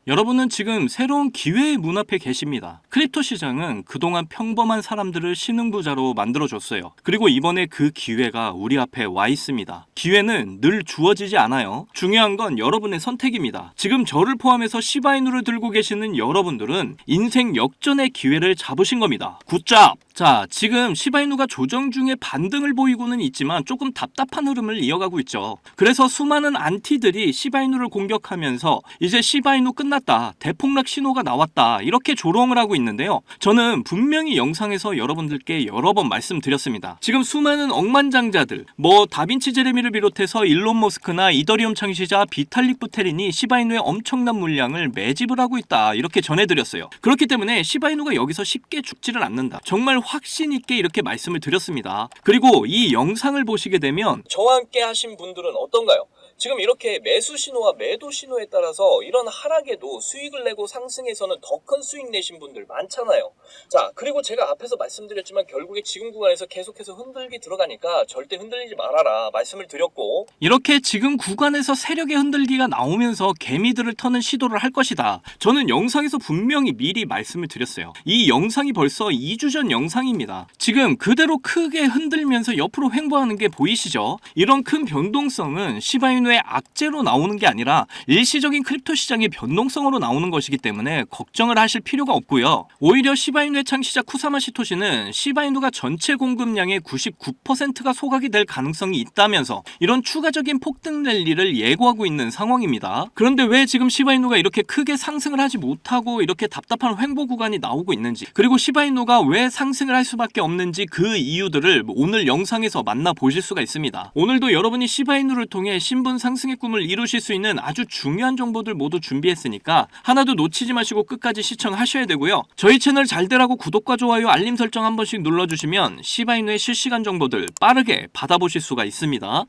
여러분은 지금 새로운 기회의 문 앞에 계십니다. 크립토 시장은 그동안 평범한 사람들을 신흥부자로 만들어줬어요. 그리고 이번에 그 기회가 우리 앞에 와 있습니다. 기회는 늘 주어지지 않아요. 중요한 건 여러분의 선택입니다. 지금 저를 포함해서 시바이누를 들고 계시는 여러분들은 인생 역전의 기회를 잡으신 겁니다. 굿잡! 자, 지금 시바이누가 조정 중에 반등을 보이고는 있지만 조금 답답한 흐름을 이어가고 있죠. 그래서 수많은 안티들이 시바이누를 공격하면서 이제 시바이누 끝났다, 대폭락 신호가 나왔다, 이렇게 조롱을 하고 있는데요. 저는 분명히 영상에서 여러분들께 여러 번 말씀드렸습니다. 지금 수많은 억만장자들, 다빈치 제레미를 비롯해서 일론 머스크나 이더리움 창시자 비탈릭 부테린이 시바이누의 엄청난 물량을 매집을 하고 있다, 이렇게 전해드렸어요. 그렇기 때문에 시바이누가 여기서 쉽게 죽지를 않는다, 정말 확신 있게 이렇게 말씀을 드렸습니다. 그리고 이 영상을 보시게 되면 저와 함께 하신 분들은 어떤가요? 지금 이렇게 매수 신호와 매도 신호에 따라서 이런 하락에도 수익을 내고 상승에서는 더 큰 수익 내신 분들 많잖아요. 자, 그리고 제가 앞에서 말씀드렸지만 결국에 지금 구간에서 계속해서 흔들기 들어가니까 절대 흔들리지 말아라 말씀을 드렸고, 이렇게 지금 구간에서 세력의 흔들기가 나오면서 개미들을 터는 시도를 할 것이다, 저는 영상에서 분명히 미리 말씀을 드렸어요. 이 영상이 벌써 2주 전 영상입니다. 지금 그대로 크게 흔들면서 옆으로 횡보하는 게 보이시죠? 이런 큰 변동성은 시바이누의 악재로 나오는 게 아니라 일시적인 크립토 시장의 변동성으로 나오는 것이기 때문에 걱정을 하실 필요가 없고요. 오히려 시바이누의 창시자 쿠사마 시토시는 시바이누가 전체 공급량의 99%가 소각이 될 가능성이 있다면서 이런 추가적인 폭등 랠리를 예고하고 있는 상황입니다. 그런데 왜 지금 시바이누가 이렇게 크게 상승을 하지 못하고 이렇게 답답한 횡보 구간이 나오고 있는지, 그리고 시바이누가 왜 상승을 할 수밖에 없는지 그 이유들을 오늘 영상에서 만나보실 수가 있습니다. 오늘도 여러분이 시바이누를 통해 신분 상승의 꿈을 이루실 수 있는 아주 중요한 정보들 모두 준비했으니까 하나도 놓치지 마시고 끝까지 시청하셔야 되고요. 저희 채널 잘 되라고 구독과 좋아요, 알림 설정 한 번씩 눌러주시면 시바이누의 실시간 정보들 빠르게 받아보실 수가 있습니다.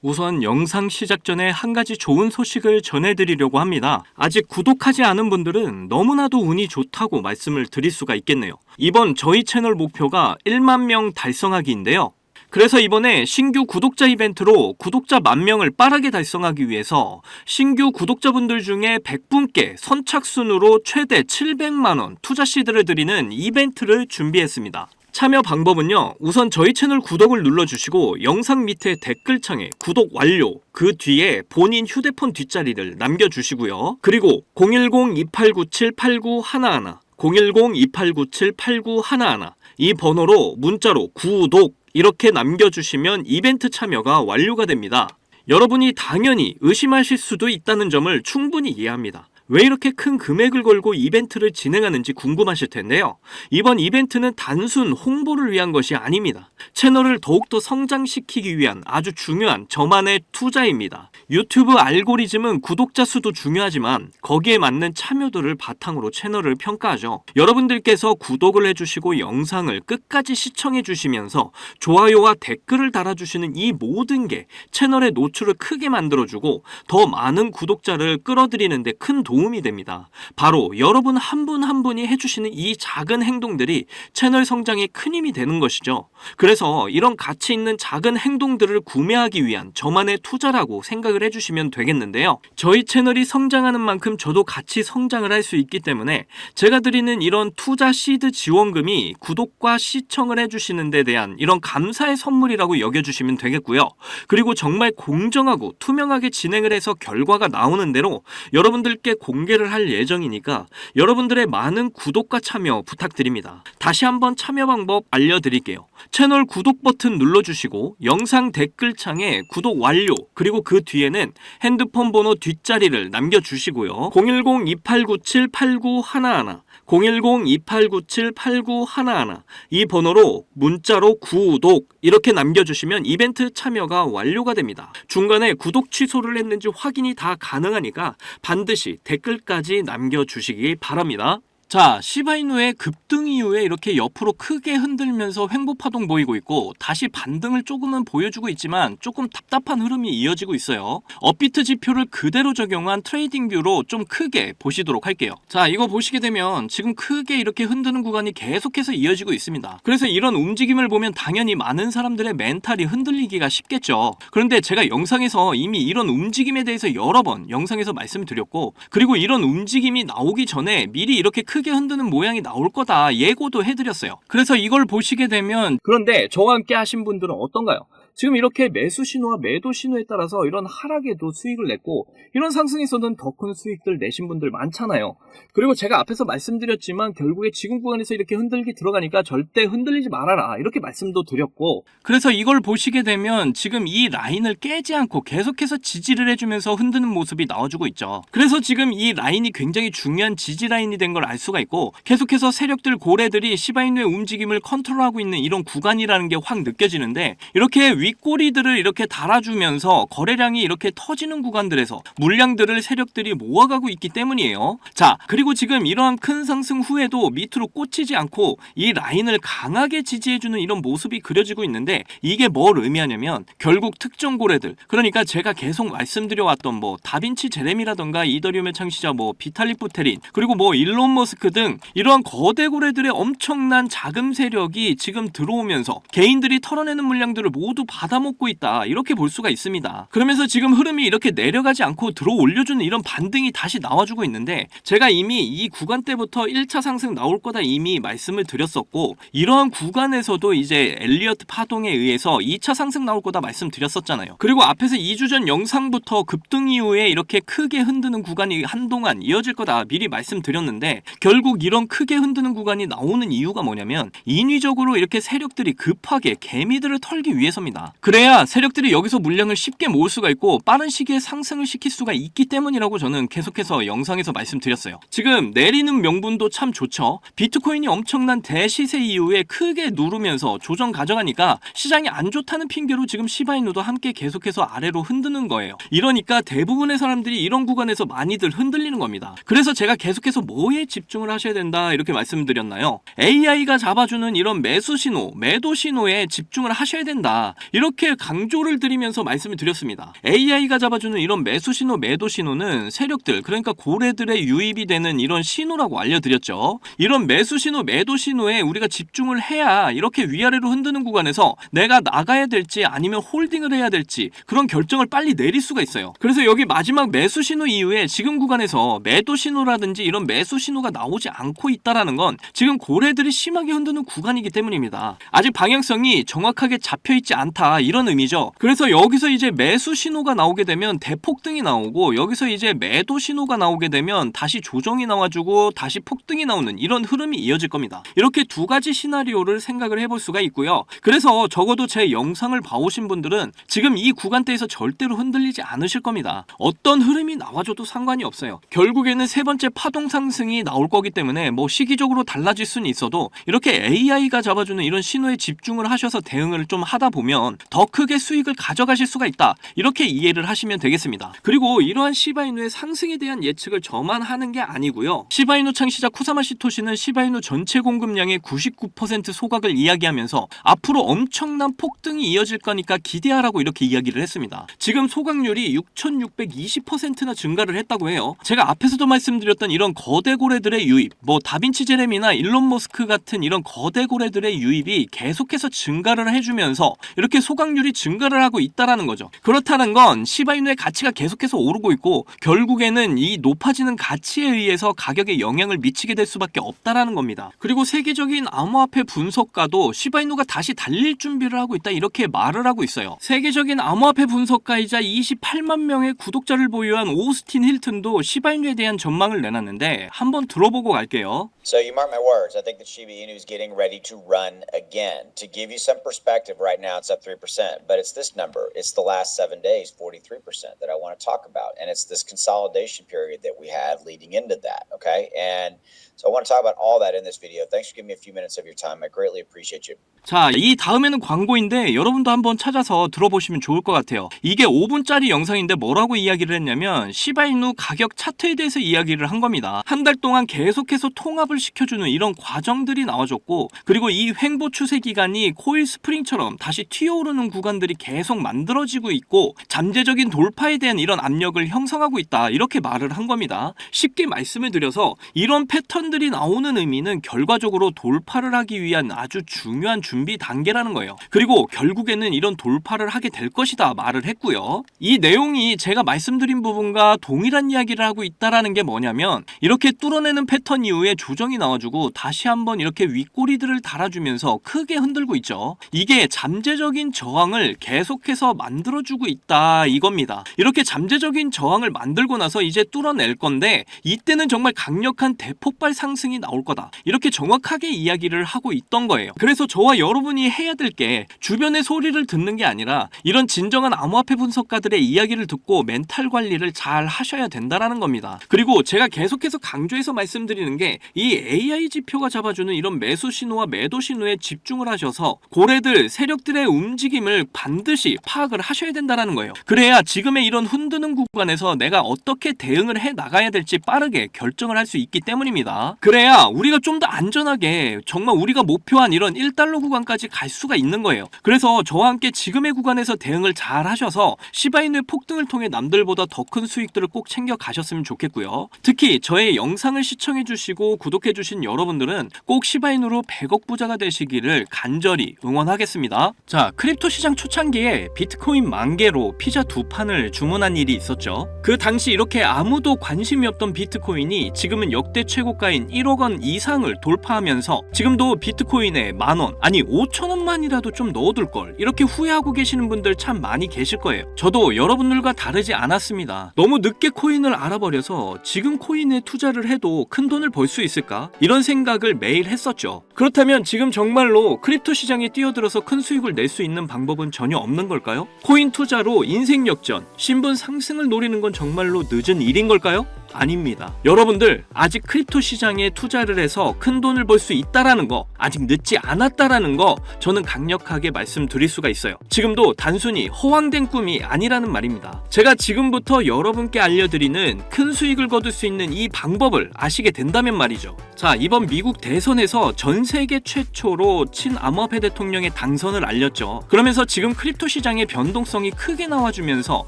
우선 영상 시작 전에 한 가지 좋은 소식을 전해드리려고 합니다. 아직 구독하지 않은 분들은 너무나도 운이 좋다고 말씀을 드릴 수가 있겠네요. 이번 저희 채널 목표가 1만 명 달성하기인데요. 그래서 이번에 신규 구독자 이벤트로 구독자 10,000명을 빠르게 달성하기 위해서 신규 구독자분들 중에 100분께 선착순으로 최대 700만원 투자 시드를 드리는 이벤트를 준비했습니다. 참여 방법은요, 우선 저희 채널 구독을 눌러주시고 영상 밑에 댓글창에 구독 완료, 그 뒤에 본인 휴대폰 뒷자리를 남겨주시고요. 그리고 010-2897-8911 010-2897-8911 이 번호로 문자로 구독 이렇게 남겨주시면 이벤트 참여가 완료가 됩니다. 여러분이 당연히 의심하실 수도 있다는 점을 충분히 이해합니다. 왜 이렇게 큰 금액을 걸고 이벤트를 진행하는지 궁금하실 텐데요. 이번 이벤트는 단순 홍보를 위한 것이 아닙니다. 채널을 더욱더 성장시키기 위한 아주 중요한 저만의 투자입니다. 유튜브 알고리즘은 구독자 수도 중요하지만 거기에 맞는 참여도를 바탕으로 채널을 평가하죠. 여러분들께서 구독을 해주시고 영상을 끝까지 시청해주시면서 좋아요와 댓글을 달아주시는 이 모든 게 채널의 노출을 크게 만들어주고 더 많은 구독자를 끌어들이는 데 큰 도움이 됩니다. 바로 여러분 한 분 한 분이 해주시는 이 작은 행동들이 채널 성장에 큰 힘이 되는 것이죠. 그래서 이런 가치 있는 작은 행동들을 구매하기 위한 저만의 투자라고 생각을 해주시면 되겠는데요. 저희 채널이 성장하는 만큼 저도 같이 성장을 할 수 있기 때문에 제가 드리는 이런 투자 시드 지원금이 구독과 시청을 해주시는 데 대한 이런 감사의 선물이라고 여겨주시면 되겠고요. 그리고 정말 공정하고 투명하게 진행을 해서 결과가 나오는 대로 여러분들께 공개를 할 예정이니까 여러분들의 많은 구독과 참여 부탁드립니다. 다시 한번 참여 방법 알려드릴게요. 채널 구독 버튼 눌러주시고 영상 댓글창에 구독 완료, 그리고 그 뒤에는 핸드폰 번호 뒷자리를 남겨주시고요. 010-2897-8911 010-2897-8911 이 번호로 문자로 구독 이렇게 남겨주시면 이벤트 참여가 완료가 됩니다. 중간에 구독 취소를 했는지 확인이 다 가능하니까 반드시 댓글까지 남겨주시기 바랍니다. 자, 시바이누의 급등 이후에 이렇게 옆으로 크게 흔들면서 횡보 파동 보이고 있고 다시 반등을 조금은 보여주고 있지만 조금 답답한 흐름이 이어지고 있어요. 업비트 지표를 그대로 적용한 트레이딩 뷰로 좀 크게 보시도록 할게요. 자, 이거 보시게 되면 지금 크게 이렇게 흔드는 구간이 계속해서 이어지고 있습니다. 그래서 이런 움직임을 보면 당연히 많은 사람들의 멘탈이 흔들리기가 쉽겠죠. 그런데 제가 영상에서 이미 이런 움직임에 대해서 여러 번 영상에서 말씀드렸고, 그리고 이런 움직임이 나오기 전에 미리 이렇게 크게 흔드는 모양이 나올 거다 예고도 해드렸어요. 그래서 이걸 보시게 되면, 그런데 저와 함께 하신 분들은 어떤가요? 지금 이렇게 매수 신호와 매도 신호에 따라서 이런 하락에도 수익을 냈고 이런 상승에서는 더 큰 수익들 내신 분들 많잖아요. 그리고 제가 앞에서 말씀드렸지만 결국에 지금 구간에서 이렇게 흔들기 들어가니까 절대 흔들리지 말아라 이렇게 말씀도 드렸고, 그래서 이걸 보시게 되면 지금 이 라인을 깨지 않고 계속해서 지지를 해주면서 흔드는 모습이 나와주고 있죠. 그래서 지금 이 라인이 굉장히 중요한 지지 라인이 된 걸 알 수가 있고, 계속해서 세력들 고래들이 시바이누의 움직임을 컨트롤하고 있는 이런 구간이라는 게 확 느껴지는데, 이렇게 윗꼬리들을 이렇게 달아주면서 거래량이 이렇게 터지는 구간들에서 물량들을 세력들이 모아가고 있기 때문이에요. 자, 그리고 지금 이러한 큰 상승 후에도 밑으로 꽂히지 않고 이 라인을 강하게 지지해주는 이런 모습이 그려지고 있는데, 이게 뭘 의미하냐면 결국 특정 고래들, 그러니까 제가 계속 말씀드려왔던 뭐 다빈치 제레미라던가 이더리움의 창시자 뭐 비탈릭 부테린, 그리고 뭐 일론 머스크 등 이러한 거대 고래들의 엄청난 자금 세력이 지금 들어오면서 개인들이 털어내는 물량들을 모두 받아먹고 있다 이렇게 볼 수가 있습니다. 그러면서 지금 흐름이 이렇게 내려가지 않고 들어 올려주는 이런 반등이 다시 나와주고 있는데, 제가 이미 이 구간 때부터 1차 상승 나올 거다 이미 말씀을 드렸었고, 이러한 구간에서도 이제 엘리어트 파동에 의해서 2차 상승 나올 거다 말씀드렸었잖아요. 그리고 앞에서 2주 전 영상부터 급등 이후에 이렇게 크게 흔드는 구간이 한동안 이어질 거다 미리 말씀드렸는데, 결국 이런 크게 흔드는 구간이 나오는 이유가 뭐냐면 인위적으로 이렇게 세력들이 급하게 개미들을 털기 위해서입니다. 그래야 세력들이 여기서 물량을 쉽게 모을 수가 있고 빠른 시기에 상승을 시킬 수가 있기 때문이라고 저는 계속해서 영상에서 말씀드렸어요. 지금 내리는 명분도 참 좋죠. 비트코인이 엄청난 대시세 이후에 크게 누르면서 조정 가져가니까 시장이 안 좋다는 핑계로 지금 시바이누도 함께 계속해서 아래로 흔드는 거예요. 이러니까 대부분의 사람들이 이런 구간에서 많이들 흔들리는 겁니다. 그래서 제가 계속해서 뭐에 집중을 하셔야 된다 이렇게 말씀드렸나요? AI가 잡아주는 이런 매수 신호, 매도 신호에 집중을 하셔야 된다 이렇게 강조를 드리면서 말씀을 드렸습니다. AI가 잡아주는 이런 매수 신호, 매도 신호는 세력들, 그러니까 고래들의 유입이 되는 이런 신호라고 알려드렸죠. 이런 매수 신호, 매도 신호에 우리가 집중을 해야 이렇게 위아래로 흔드는 구간에서 내가 나가야 될지 아니면 홀딩을 해야 될지 그런 결정을 빨리 내릴 수가 있어요. 그래서 여기 마지막 매수 신호 이후에 지금 구간에서 매도 신호라든지 이런 매수 신호가 나오지 않고 있다라는 건 지금 고래들이 심하게 흔드는 구간이기 때문입니다. 아직 방향성이 정확하게 잡혀있지 않다 이런 의미죠. 그래서 여기서 이제 매수 신호가 나오게 되면 대폭등이 나오고, 여기서 이제 매도 신호가 나오게 되면 다시 조정이 나와주고 다시 폭등이 나오는 이런 흐름이 이어질 겁니다. 이렇게 두 가지 시나리오를 생각을 해볼 수가 있고요. 그래서 적어도 제 영상을 봐오신 분들은 지금 이 구간대에서 절대로 흔들리지 않으실 겁니다. 어떤 흐름이 나와줘도 상관이 없어요. 결국에는 세 번째 파동 상승이 나올 거기 때문에 뭐 시기적으로 달라질 수는 있어도 이렇게 AI가 잡아주는 이런 신호에 집중을 하셔서 대응을 좀 하다 보면 더 크게 수익을 가져가실 수가 있다 이렇게 이해를 하시면 되겠습니다. 그리고 이러한 시바이누의 상승에 대한 예측을 저만 하는 게 아니고요. 시바이누 창시자 쿠사마 시토시는 시바이누 전체 공급량의 99% 소각을 이야기하면서 앞으로 엄청난 폭등이 이어질 거니까 기대하라고 이렇게 이야기를 했습니다. 지금 소각률이 6620%나 증가를 했다고 해요. 제가 앞에서도 말씀드렸던 이런 거대 고래들의 유입, 뭐 다빈치 제레미나 일론 머스크 같은 이런 거대 고래들의 유입이 계속해서 증가를 해주면서 이렇게 소각률이 증가를 하고 있다라는 거죠. 그렇다는 건 시바이누의 가치가 계속해서 오르고 있고 결국에는 이 높아지는 가치에 의해서 가격에 영향을 미치게 될 수밖에 없다라는 겁니다. 그리고 세계적인 암호화폐 분석가도 시바이누가 다시 달릴 준비를 하고 있다 이렇게 말을 하고 있어요. 세계적인 암호화폐 분석가이자 28만 명의 구독자를 보유한 오스틴 힐튼도 시바이누에 대한 전망을 내놨는데 한번 들어보고 갈게요. So you mark my words, I think that Shiba Inu is getting ready to run again. To give you some perspective right now, it's up 3%, but it's this number. It's the last 7 days, 43% that I want to talk about. And it's this consolidation period that we have leading into that, okay? And so I want to talk about all that in this video. Thanks for giving me a few minutes of your time. I greatly appreciate you. 자, 이 다음에는 광고인데 여러분도 한번 찾아서 들어보시면 좋을 것 같아요. 이게 5분짜리 영상인데 뭐라고 이야기를 했냐면 시바이누 가격 차트에 대해서 이야기를 한 겁니다. 한 달 동안 계속해서 통합을 시켜주는 이런 과정들이 나와줬고, 그리고 이 횡보 추세 기간이 코일 스프링처럼 다시 튀어오르는 구간들이 계속 만들어지고 있고 잠재적인 돌파에 대한 이런 압력을 형성하고 있다, 이렇게 말을 한 겁니다. 쉽게 말씀을 드려서 이런 패턴들이 나오는 의미는 결과적으로 돌파를 하기 위한 아주 중요한 준비 단계라는 거예요. 그리고 결국에는 이런 돌파를 하게 될 것이다 말을 했고요. 이 내용이 제가 말씀드린 부분과 동일한 이야기를 하고 있다라는 게 뭐냐면, 이렇게 뚫어내는 패턴 이후에 조정이 나와주고 다시 한번 이렇게 윗꼬리들을 달아주면서 크게 흔들고 있죠. 이게 잠재적인 저항을 계속해서 만들어주고 있다, 이겁니다. 이렇게 잠재적인 저항을 만들고 나서 이제 뚫어낼 건데, 이때는 정말 강력한 대폭발 상승이 나올 거다, 이렇게 정확하게 이야기를 하고 있던 거예요. 그래서 저와 여러분이 해야 될 게 주변의 소리를 듣는 게 아니라 이런 진정한 암호화폐 분석가들의 이야기를 듣고 멘탈 관리를 잘 하셔야 된다라는 겁니다. 그리고 제가 계속해서 강조해서 말씀드리는 게, 이 AI 지표가 잡아주는 이런 매수 신호와 매도 신호에 집중을 하셔서 고래들, 세력들의 움직임을 반드시 파악을 하셔야 된다는 거예요. 그래야 지금의 이런 흔드는 구간에서 내가 어떻게 대응을 해 나가야 될지 빠르게 결정을 할 수 있기 때문입니다. 그래야 우리가 좀 더 안전하게 정말 우리가 목표한 이런 1달러 구간까지 갈 수가 있는 거예요. 그래서 저와 함께 지금의 구간에서 대응을 잘 하셔서 시바이누의 폭등을 통해 남들보다 더 큰 수익들을 꼭 챙겨 가셨으면 좋겠고요. 특히 저의 영상을 시청해 주시고 구독해 주신 여러분들은 꼭 시바이누로 100억 부자가 되시기를 간절히 응원하겠습니다. 자, 크립토 시장 초창기에 비트코인 10,000개로 피자 2판을 주문한 일이 있었죠. 그 당시 이렇게 아무도 관심이 없던 비트코인이 지금은 역대 최고가인 1억 원 이상을 돌파하면서 지금도 비트코인에 10,000원, 아니 5,000원만이라도 좀 넣어둘 걸, 이렇게 후회하고 계시는 분들 참 많이 계실 거예요. 저도 여러분들과 다르지 않았습니다. 너무 늦게 코인을 알아버려서 지금 코인에 투자를 해도 큰 돈을 벌 수 있을까? 이런 생각을 매일 했었죠. 그렇다면 지금 정말로 크립토 시장에 뛰어들어서 큰 수익을 낼 수 있는 방법은 전혀 없는 걸까요? 코인 투자로 인생 역전, 신분 상승을 노리는 건 정말로 늦은 일인 걸까요? 아닙니다. 여러분들 아직 크립토 시장에 투자를 해서 큰 돈을 벌 수 있다라는 거, 아직 늦지 않았다라는 거 저는 강력하게 말씀드릴 수가 있어요. 지금도 단순히 허황된 꿈이 아니라는 말입니다. 제가 지금부터 여러분께 알려드리는 큰 수익을 거둘 수 있는 이 방법을 아시게 된다면 말이죠. 자, 이번 미국 대선에서 전 세계 최초로 친암호화폐 대통령의 당선을 알렸죠. 그러면서 지금 크립토 시장의 변동성이 크게 나와주면서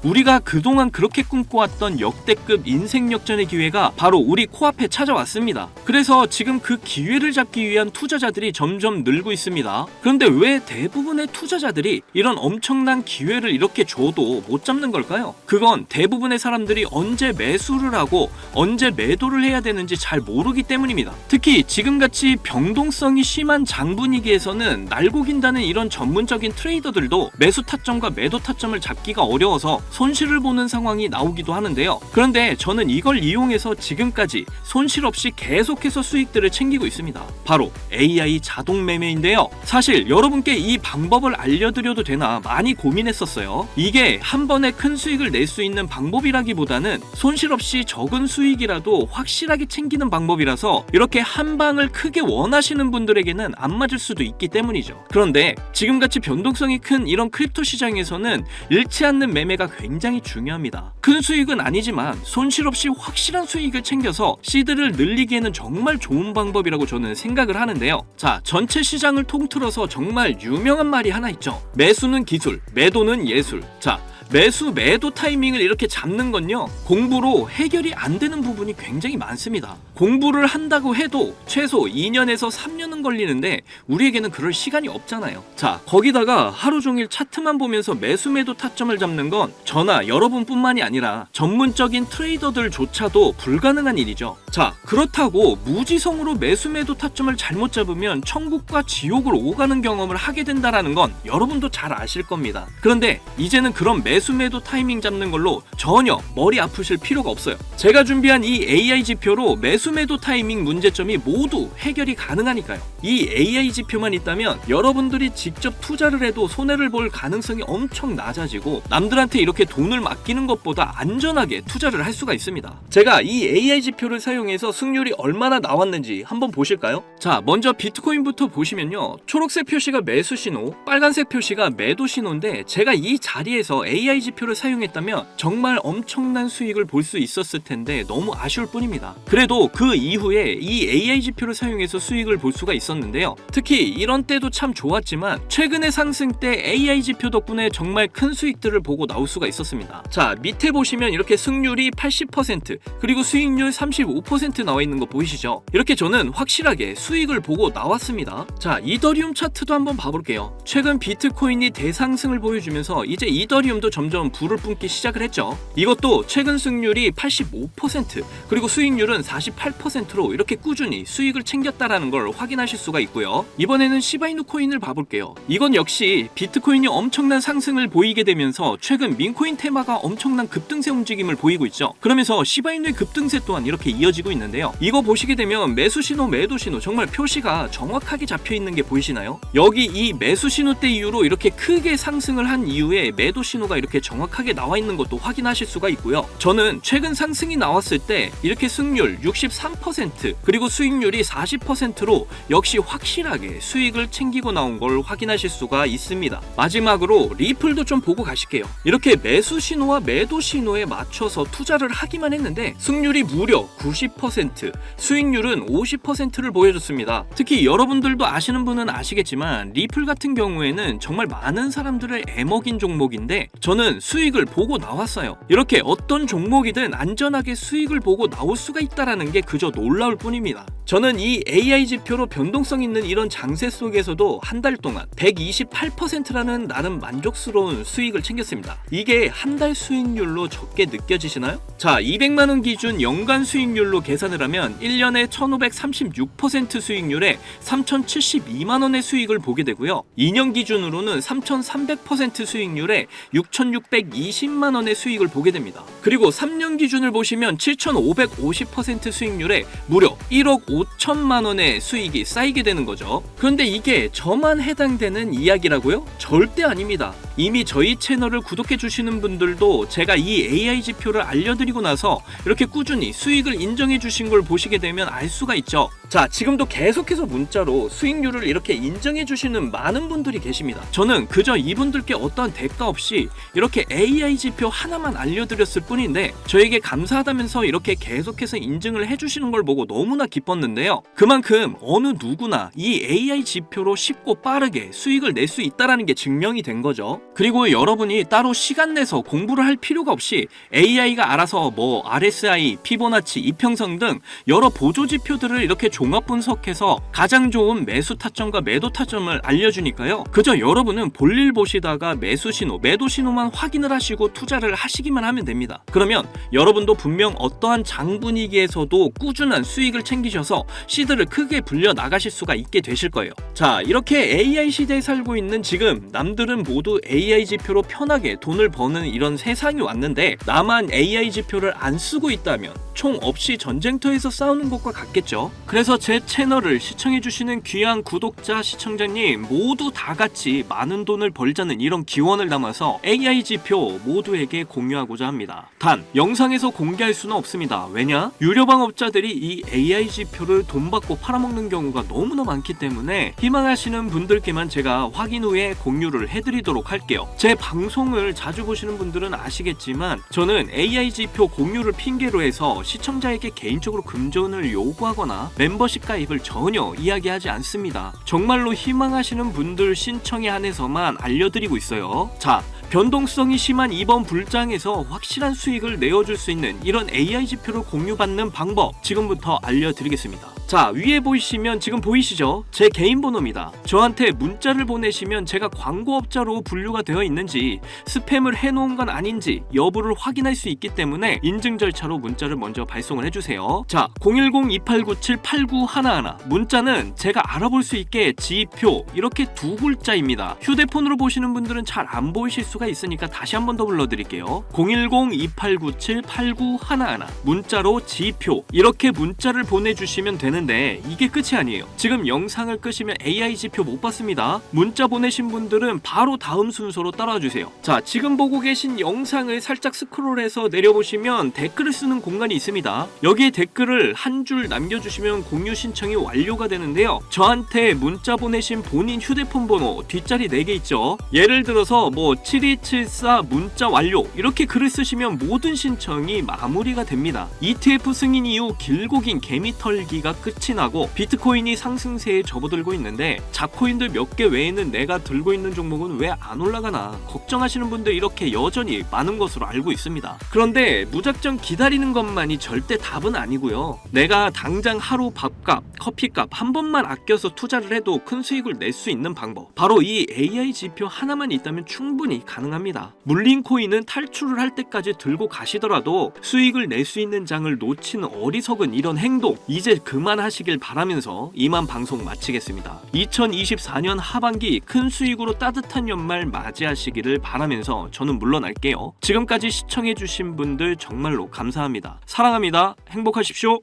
우리가 그동안 그렇게 꿈꿔왔던 역대급 인생 역전의 기회가 바로 우리 코앞에 찾아왔습니다. 그래서 지금 그 기회를 잡기 위한 투자자들이 점점 늘고 있습니다. 그런데 왜 대부분의 투자자들이 이런 엄청난 기회를 이렇게 줘도 못 잡는 걸까요? 그건 대부분의 사람들이 언제 매수를 하고 언제 매도를 해야 되는지 잘 모르기 때문입니다. 특히 지금같이 변동성이 심한 장 분위기에서는 날고 긴다는 이런 전문적인 트레이더들도 매수 타점과 매도 타점을 잡기가 어려워서 손실을 보는 상황이 나오기도 하는데요. 그런데 저는 이걸 이용해서 지금까지 손실 없이 계속해서 수익들을 챙기고 있습니다. 바로 AI 자동 매매인데요. 사실 여러분께 이 방법을 알려드려도 되나 많이 고민했었어요. 이게 한 번에 큰 수익을 낼 수 있는 방법이라기보다는 손실 없이 적은 수익이라도 확실하게 챙기는 방법이라서 이렇게 한 방을 크게 원하시는 분들에게는 안 맞을 수도 있기 때문이죠. 그런데 지금같이 변동성이 큰 이런 크립토 시장에서는 잃지 않는 매매가 굉장히 중요합니다. 큰 수익은 아니지만 손실 없이 확실한 수익을 챙겨서 시드를 늘리기에는 정말 좋은 방법이라고 저는 생각을 하는데요. 자, 전체 시장을 통틀어서 정말 유명한 말이 하나 있죠. 매수는 기술, 매도는 예술. 자, 매수 매도 타이밍을 이렇게 잡는 건요, 공부로 해결이 안 되는 부분이 굉장히 많습니다. 공부를 한다고 해도 최소 2년에서 3년은 걸리는데 우리에게는 그럴 시간이 없잖아요. 자, 거기다가 하루 종일 차트만 보면서 매수 매도 타점을 잡는 건 저나 여러분뿐만이 아니라 전문적인 트레이더들조차도 불가능한 일이죠. 자, 그렇다고 무지성으로 매수 매도 타점을 잘못 잡으면 천국과 지옥을 오가는 경험을 하게 된다라는 건 여러분도 잘 아실 겁니다. 그런데 이제는 그런 매수 매도 타이밍 잡는 걸로 전혀 머리 아프실 필요가 없어요. 제가 준비한 이 AI 지표로 매수 매도 타이밍 문제점이 모두 해결이 가능하니까요. 이 AI 지표만 있다면 여러분들이 직접 투자를 해도 손해를 볼 가능성이 엄청 낮아지고 남들한테 이렇게 돈을 맡기는 것보다 안전하게 투자를 할 수가 있습니다. 제가 이 AI 지표를 사용해서 승률이 얼마나 나왔는지 한번 보실까요? 자, 먼저 비트코인부터 보시면요. 초록색 표시가 매수 신호, 빨간색 표시가 매도 신호인데 제가 이 자리에서 AI 지표를 사용했다면 정말 엄청난 수익을 볼 수 있었을 텐데 너무 아쉬울 뿐입니다. 그래도 그 이후에 이 AI 지표를 사용해서 수익을 볼 수가 있었는데요. 특히 이런 때도 참 좋았지만 최근의 상승 때 AI 지표 덕분에 정말 큰 수익들을 보고 나올 수가 있었습니다. 자, 밑에 보시면 이렇게 승률이 80% 그리고 수익률 35% 나와 있는 거 보이시죠? 이렇게 저는 확실하게 수익을 보고 나왔습니다. 자, 이더리움 차트도 한번 봐볼게요. 최근 비트코인이 대상승을 보여주면서 이제 이더리움도 점점 불을 뿜기 시작을 했죠. 이것도 최근 승률이 85% 그리고 수익률은 48%로 이렇게 꾸준히 수익을 챙겼다라는 걸 확인하실 수가 있고요. 이번에는 시바이누 코인을 봐볼게요. 이건 역시 비트코인이 엄청난 상승을 보이게 되면서 최근 민코인 테마가 엄청난 급등세 움직임을 보이고 있죠. 그러면서 시바이누의 급등세 또한 이렇게 이어지고 있는데요. 이거 보시게 되면 매수 신호, 매도 신호 정말 표시가 정확하게 잡혀 있는 게 보이시나요? 여기 이 매수 신호 때 이후로 이렇게 크게 상승을 한 이후에 매도 신호가 이렇게 정확하게 나와 있는 것도 확인하실 수가 있고요. 저는 최근 상승이 나왔을 때 이렇게 승률 63% 그리고 수익률이 40%로 역시 확실하게 수익을 챙기고 나온 걸 확인하실 수가 있습니다. 마지막으로 리플도 좀 보고 가실게요. 이렇게 매수 신호와 매도 신호에 맞춰서 투자를 하기만 했는데 승률이 무려 90%, 수익률은 50%를 보여줬습니다. 특히 여러분들도 아시는 분은 아시겠지만 리플 같은 경우에는 정말 많은 사람들을 애먹인 종목인데 저는 수익을 보고 나왔어요. 이렇게 어떤 종목이든 안전하게 수익을 보고 나올 수가 있다는 게 그저 놀라울 뿐입니다. 저는 이 AI 지표로 변동성 있는 이런 장세 속에서도 한 달 동안 128%라는 나름 만족스러운 수익을 챙겼습니다. 이게 한 달 수익률로 적게 느껴지시나요? 자, 200만원 기준 연간 수익률로 계산을 하면 1년에 1536% 수익률에 3072만원의 수익을 보게 되고요. 2년 기준으로는 3300% 수익률에 6620만원의 수익을 보게 됩니다. 그리고 3년 기준을 보시면 7550% 수익률에 무려 1억 5천만원의 수익이 쌓이게 되는 거죠. 그런데 이게 저만 해당되는 이야기라고요? 절대 아닙니다. 이미 저희 채널을 구독해 주시는 분들도 제가 이 AI 지표를 알려드리고 나서 이렇게 꾸준히 수익을 인정해 주신 걸 보시게 되면 알 수가 있죠. 자, 지금도 계속해서 문자로 수익률을 이렇게 인정해 주시는 많은 분들이 계십니다. 저는 그저 이분들께 어떠한 대가 없이 이렇게 AI 지표 하나만 알려드렸을 뿐인데 저에게 감사하다면서 이렇게 계속해서 인증을 해주시는 걸 보고 너무나 기뻤는데요. 그만큼 어느 누구나 이 AI 지표로 쉽고 빠르게 수익을 낼 수 있다는 게 증명이 된 거죠. 그리고 여러분이 따로 시간 내서 공부를 할 필요가 없이 AI가 알아서 뭐 RSI, 피보나치, 이평선 등 여러 보조 지표들을 이렇게 종합 분석해서 가장 좋은 매수 타점과 매도 타점을 알려주니까요. 그저 여러분은 볼일 보시다가 매수 신호, 매도 신호만 확인을 하시고 투자를 하시기만 하면 됩니다. 그러면 여러분도 분명 어떠한 장 분위기에서도 꾸준한 수익을 챙기셔서 시드를 크게 불려 나가실 수가 있게 되실 거예요. 자, 이렇게 AI 시대에 살고 있는 지금 남들은 모두 AI 지표로 편하게 돈을 버는 이런 세상이 왔는데 나만 AI 지표를 안 쓰고 있다면 총 없이 전쟁터에서 싸우는 것과 같겠죠. 그래서 제 채널을 시청해주시는 귀한 구독자, 시청자님 모두 다 같이 많은 돈을 벌자는 이런 기원을 담아서 AI 지표 모두에게 공유하고자 합니다. 단 영상에서 공개할 수는 없습니다. 왜냐? 유료방업자들이 이 AI 지표를 돈 받고 팔아먹는 경우가 너무나 많기 때문에 희망하시는 분들께만 제가 확인 후에 공유를 해드리도록 할게요. 제 방송을 자주 보시는 분들은 아시겠지만 저는 AI 지표 공유를 핑계로 해서 시청자에게 개인적으로 금전을 요구하거나 멤버십 가입을 전혀 이야기하지 않습니다. 정말로 희망하시는 분들 신청에 한해서만 알려드리고 있어요. 자, 변동성이 심한 이번 불장에서 확실한 수익을 내어줄 수 있는 이런 AI 지표를 공유받는 방법 지금부터 알려드리겠습니다. 자, 위에 보이시면 지금 보이시죠? 제 개인 번호입니다. 저한테 문자를 보내시면 제가 광고업자로 분류가 되어 있는지 스팸을 해놓은 건 아닌지 여부를 확인할 수 있기 때문에 인증 절차로 문자를 먼저 발송을 해주세요. 자, 010-2897-8911 문자는 제가 알아볼 수 있게 지표 이렇게 두 글자입니다. 휴대폰으로 보시는 분들은 잘 안 보이실 수가 있으니까 다시 한 번 더 불러드릴게요. 010-2897-8911 문자로 지표 이렇게 문자를 보내주시면 되는 되는데 이게 끝이 아니에요. 지금 영상을 끄시면 AI 지표 못 봤습니다. 문자 보내신 분들은 바로 다음 순서로 따라와 주세요. 자, 지금 보고 계신 영상을 살짝 스크롤해서 내려보시면 댓글을 쓰는 공간이 있습니다. 여기에 댓글을 한 줄 남겨주시면 공유 신청이 완료가 되는데요. 저한테 문자 보내신 본인 휴대폰 번호 뒷자리 4개 있죠. 예를 들어서 7274 문자 완료 이렇게 글을 쓰시면 모든 신청이 마무리가 됩니다. ETF 승인 이후 길고 긴 개미털기가 끝이 나고 비트코인이 상승세에 접어들고 있는데 자코인들 몇 개 외에는 내가 들고 있는 종목은 왜 안 올라가나 걱정하시는 분들 이렇게 여전히 많은 것으로 알고 있습니다. 그런데 무작정 기다리는 것만이 절대 답은 아니고요. 내가 당장 하루 밥값, 커피값 한 번만 아껴서 투자를 해도 큰 수익을 낼 수 있는 방법, 바로 이 AI 지표 하나만 있다면 충분히 가능합니다. 물린 코인은 탈출을 할 때까지 들고 가시더라도 수익을 낼 수 있는 장을 놓치는 어리석은 이런 행동 이제 그만하시길 바라면서 이만 방송 마치겠습니다. 2024년 하반기 큰 수익으로 따뜻한 연말 맞이하시기를 바라면서 저는 물러날게요. 지금까지 시청해주신 분들 정말로 감사합니다. 사랑합니다. 행복하십시오.